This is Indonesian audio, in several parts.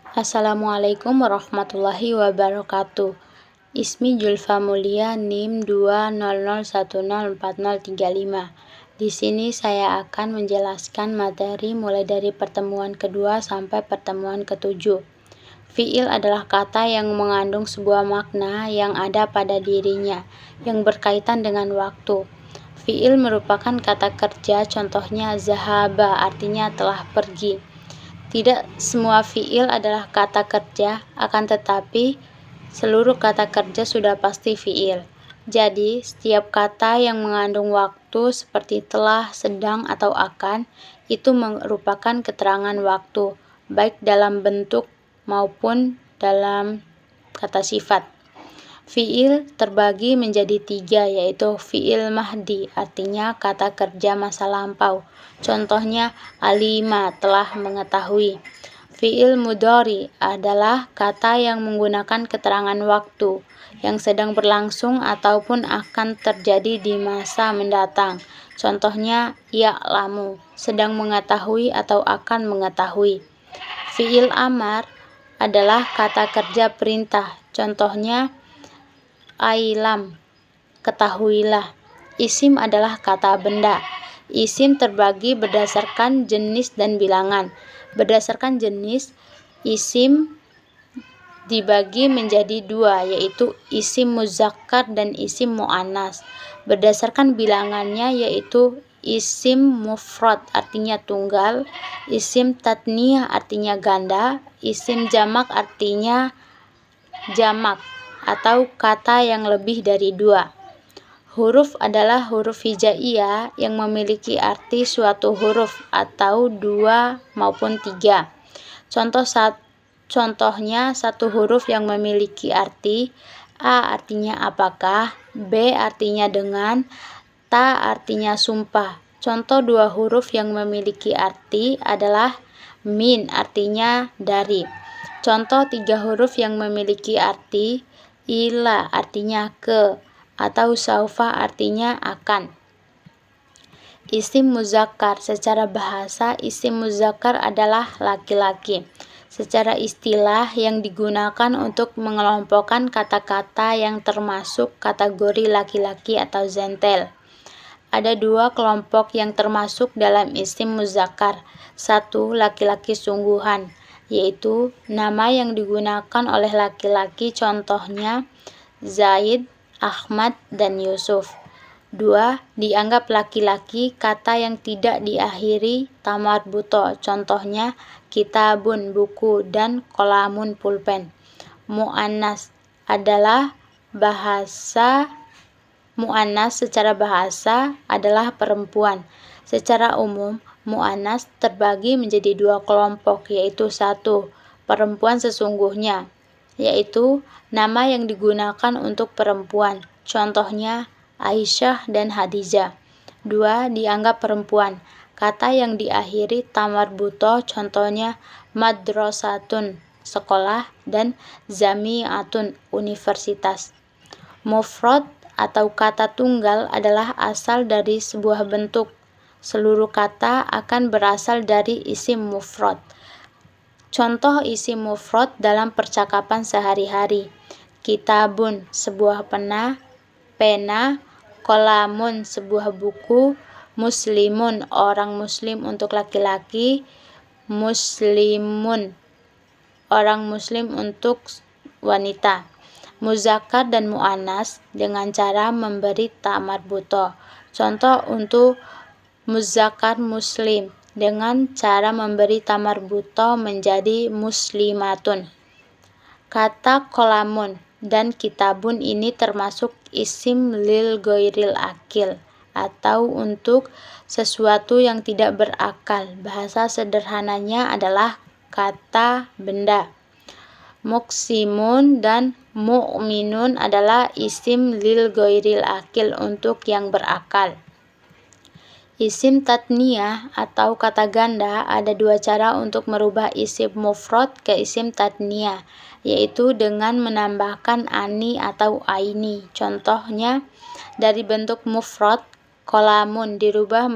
Assalamualaikum warahmatullahi wabarakatuh. Ismi Julfa Mulia, NIM 200104035. Di sini saya akan menjelaskan materi mulai dari pertemuan kedua sampai pertemuan ketujuh. Fiil adalah kata yang mengandung sebuah makna yang ada pada dirinya, yang berkaitan dengan waktu. Fiil merupakan kata kerja, contohnya zahaba, artinya telah pergi. Tidak semua fiil adalah kata kerja, akan tetapi seluruh kata kerja sudah pasti fiil. Jadi, setiap kata yang mengandung waktu seperti telah, sedang, atau akan, itu merupakan keterangan waktu, baik dalam bentuk maupun dalam kata sifat. Fiil terbagi menjadi 3, yaitu fiil mahdi, artinya kata kerja masa lampau. Contohnya, alima, telah mengetahui. Fiil mudhari adalah kata yang menggunakan keterangan waktu, yang sedang berlangsung ataupun akan terjadi di masa mendatang. Contohnya, ya'lamu, sedang mengetahui atau akan mengetahui. Fiil amar adalah kata kerja perintah. Contohnya, ailam, ketahuilah. Isim adalah kata benda. Isim terbagi berdasarkan jenis dan bilangan. Berdasarkan jenis, isim dibagi menjadi 2, yaitu isim muzakkar dan isim muannas. Berdasarkan bilangannya, yaitu isim mufrad, artinya tunggal, isim tatniyah, artinya ganda, isim jamak, artinya jamak, atau kata yang lebih dari 2. Huruf adalah huruf hijaiyah yang memiliki arti suatu huruf atau 2 maupun 3. Contohnya satu huruf yang memiliki arti A artinya apakah, B artinya dengan, Ta artinya sumpah. Contoh 2 huruf yang memiliki arti adalah min artinya dari. Contoh 3 huruf yang memiliki arti ila artinya ke, atau saufa artinya akan. Isim muzakkar, secara bahasa isim muzakkar adalah laki-laki. Secara istilah yang digunakan untuk mengelompokkan kata-kata yang termasuk kategori laki-laki atau zentel. Ada 2 kelompok yang termasuk dalam isim muzakkar. 1, laki-laki sungguhan, yaitu nama yang digunakan oleh laki-laki, contohnya Zaid, Ahmad, dan Yusuf. 2, dianggap laki-laki kata yang tidak diakhiri tamarbuto, contohnya kitabun, buku, dan qalamun, pulpen. Muannas adalah muannas secara bahasa adalah perempuan. Secara umum, muannas terbagi menjadi 2 kelompok, yaitu 1, perempuan sesungguhnya, yaitu nama yang digunakan untuk perempuan, contohnya Aisyah dan Hadijah. 2, dianggap perempuan, kata yang diakhiri tamarbuto, contohnya madrasatun, sekolah, dan jami'atun, universitas. Mufrad atau kata tunggal adalah asal dari sebuah bentuk. Seluruh kata akan berasal dari isim mufrad. Contoh isim mufrad dalam percakapan sehari-hari: kitabun, sebuah pena, qalamun, sebuah buku, muslimun, orang muslim untuk laki-laki, muslimun, orang muslim untuk wanita. Muzakkar dan muannas dengan cara memberi tamarbuto. Contoh untuk muzakkar muslim dengan cara memberi tamarbuto menjadi muslimatun. Kata qalamun dan kitabun ini termasuk isim lil ghairil akil, atau untuk sesuatu yang tidak berakal. Bahasa sederhananya adalah kata benda. Muqsimun dan mu'minun adalah isim lil ghairil akil, untuk yang berakal. Isim tatniyah atau kata ganda, ada 2 cara untuk merubah isim mufrad ke isim tatniyah, yaitu dengan menambahkan ani atau aini. Contohnya, dari bentuk mufrad qalamun dirubah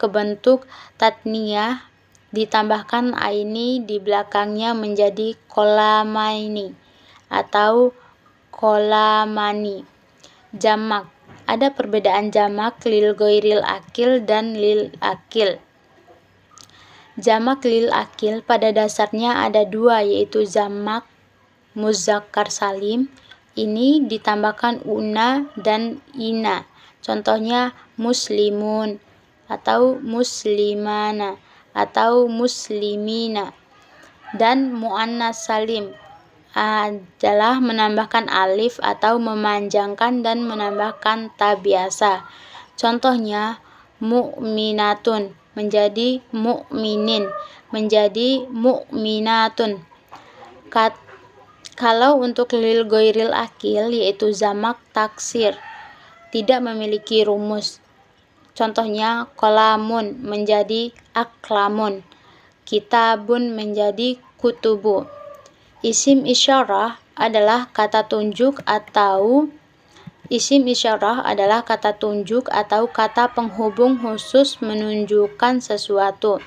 ke bentuk tatniyah ditambahkan aini di belakangnya menjadi kolamaini atau kolamani. Jamak. Ada perbedaan jamak lil ghairil akil dan lil akil. Jamak lil akil pada dasarnya ada dua, yaitu jamak muzakkar salim. Ini ditambahkan una dan ina. Contohnya muslimun atau muslimana atau muslimina. Dan muannas salim adalah menambahkan alif atau memanjangkan dan menambahkan ta biasa. Contohnya mu'minatun menjadi mu'minin, menjadi mu'minatun. Kalau untuk lil ghairil akil, yaitu jamak taksir, tidak memiliki rumus. Contohnya kolamun menjadi aklamun, kitabun menjadi kutubu. Isim isyarah adalah kata tunjuk atau kata penghubung khusus menunjukkan sesuatu.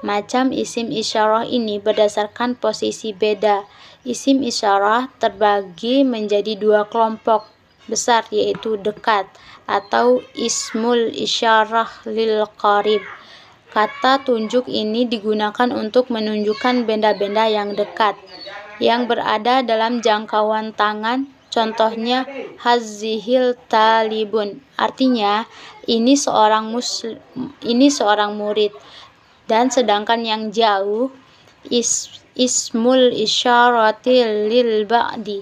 Macam isim isyarah ini berdasarkan posisi beda. Isim isyarah terbagi menjadi dua kelompok besar, yaitu dekat atau ismul isyarah lil qarib. Kata tunjuk ini digunakan untuk menunjukkan benda-benda yang dekat, yang berada dalam jangkauan tangan. Contohnya hazihil talibun, artinya ini seorang murid. Dan sedangkan yang jauh ismul isyarati lil ba'di.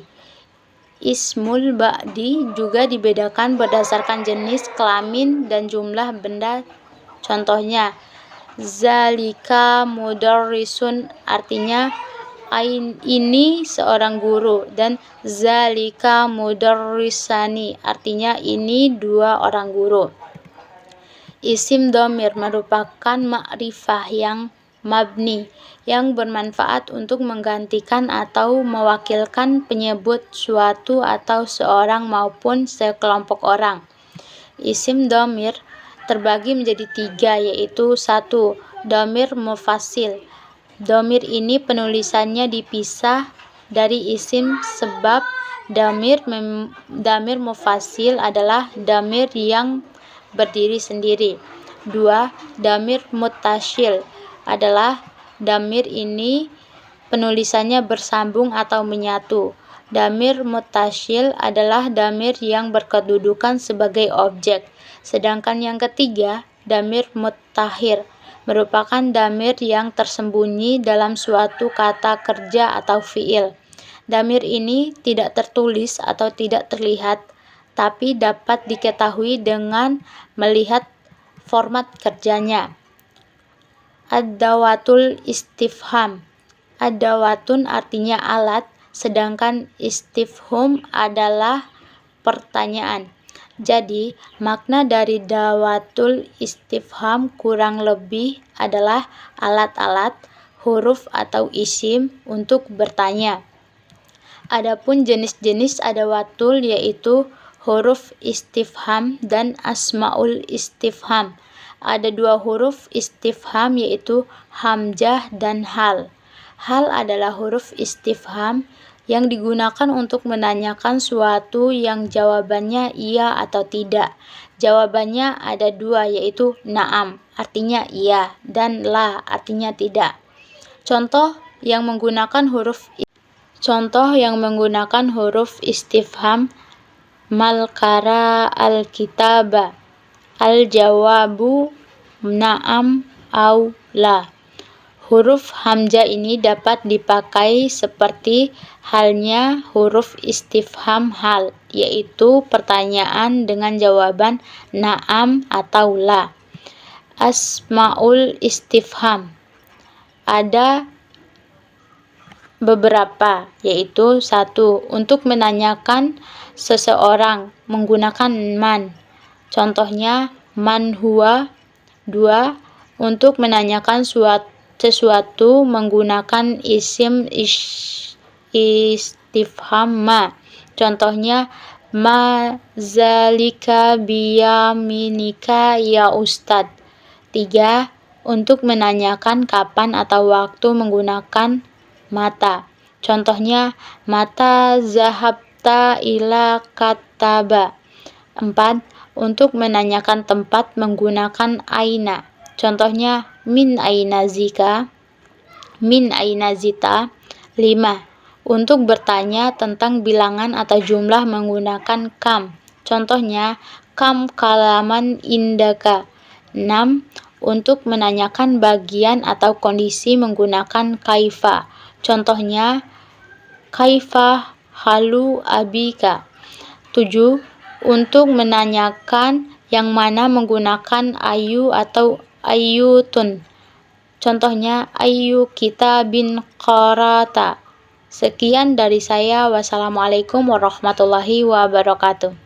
Ismul ba'di juga dibedakan berdasarkan jenis kelamin dan jumlah benda. Contohnya zalika mudarrisun, artinya ini seorang guru, dan zalika mudarrisani, artinya ini dua orang guru. Isim dhamir merupakan ma'rifah yang mabni yang bermanfaat untuk menggantikan atau mewakilkan penyebut suatu atau seorang maupun sekelompok orang. Isim dhamir terbagi menjadi tiga, yaitu 1. Dhamir mufasil. Dhamir ini penulisannya dipisah dari isim sebab dhamir mufasil adalah dhamir yang berdiri sendiri. 2. Dhamir muttasil adalah dhamir ini penulisannya bersambung atau menyatu. Dhamir muttasil adalah dhamir yang berkedudukan sebagai objek. Sedangkan yang ketiga, dhamir muttahir, merupakan dhamir yang tersembunyi dalam suatu kata kerja atau fiil. Dhamir ini tidak tertulis atau tidak terlihat, tapi dapat diketahui dengan melihat format kerjanya. Ad-dawatul istifham. Ad-dawatun artinya alat, sedangkan istifham adalah pertanyaan. Jadi, makna dari dawatul istifham kurang lebih adalah alat-alat, huruf atau isim untuk bertanya. Adapun jenis-jenis adawatul yaitu huruf istifham dan asmaul istifham. Ada dua huruf istifham yaitu hamzah dan hal. Hal adalah huruf istifham yang digunakan untuk menanyakan suatu yang jawabannya iya atau tidak. Jawabannya ada dua, yaitu na'am, artinya iya, dan la, artinya tidak. Contoh yang menggunakan huruf istifham: mal qara al-kitaba, al-jawabu na'am au la. Huruf hamzah ini dapat dipakai seperti halnya huruf istifham hal, yaitu pertanyaan dengan jawaban na'am atau la. Asmaul istifham ada beberapa, yaitu 1. Untuk menanyakan seseorang menggunakan man. Contohnya man huwa. 2. Untuk menanyakan sesuatu menggunakan isim istifham ma. Contohnya ma zalika biyaminika ya ustad. 3. untuk menanyakan kapan atau waktu menggunakan mata. Contohnya, mata zahabta ila kataba. 4. Untuk menanyakan tempat menggunakan aina. Contohnya, min aina zika, min aina zita. 5. Untuk bertanya tentang bilangan atau jumlah menggunakan kam. Contohnya, kam kalaman indaka. 6. Untuk menanyakan bagian atau kondisi menggunakan kaifa. Contohnya, kaifa halu abika. 7. Untuk menanyakan yang mana menggunakan ayu atau ayyutun. Contohnya, ayyu kitabin qara'ta. Sekian dari saya. Wassalamualaikum warahmatullahi wabarakatuh.